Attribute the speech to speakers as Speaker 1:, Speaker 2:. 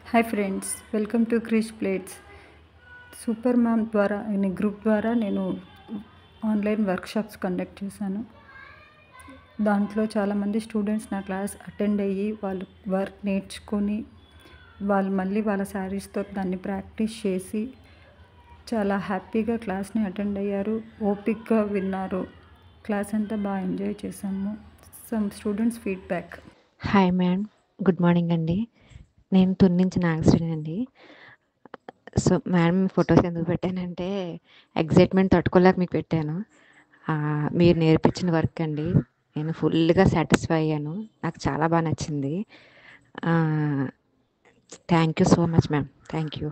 Speaker 1: Hi friends, welcome to Krish plates. Super ma'am ద్వారా group ద్వారా నేను ఆన్లైన్ వర్క్షాప్స్ కండక్ట్ చేశాను. దాంట్లో చాలామంది స్టూడెంట్స్ నా క్లాస్ అటెండ్ అయ్యి వాళ్ళు వర్క్ నేర్చుకొని వాళ్ళు మళ్ళీ వాళ్ళ శారీస్తో దాన్ని ప్రాక్టీస్ చేసి చాలా హ్యాపీగా క్లాస్ని అటెండ్ అయ్యారు. ఓపిక్గా విన్నారు. క్లాస్ అంతా బాగా ఎంజాయ్ చేశాము. Some students feedback.
Speaker 2: Hi ma'am, good morning అండి. నేను తుని నుంచి నాగశ్రీ అండి. సో మేడం ఫొటోస్ ఎందుకు పెట్టానంటే ఎగ్జైట్మెంట్ తట్టుకోలేక మీకు పెట్టాను. మీరు నేర్పించిన వర్క్ అండి, నేను ఫుల్గా సాటిస్ఫై అయ్యాను. నాకు చాలా బాగా నచ్చింది. Thank you so much ma'am. Thank you.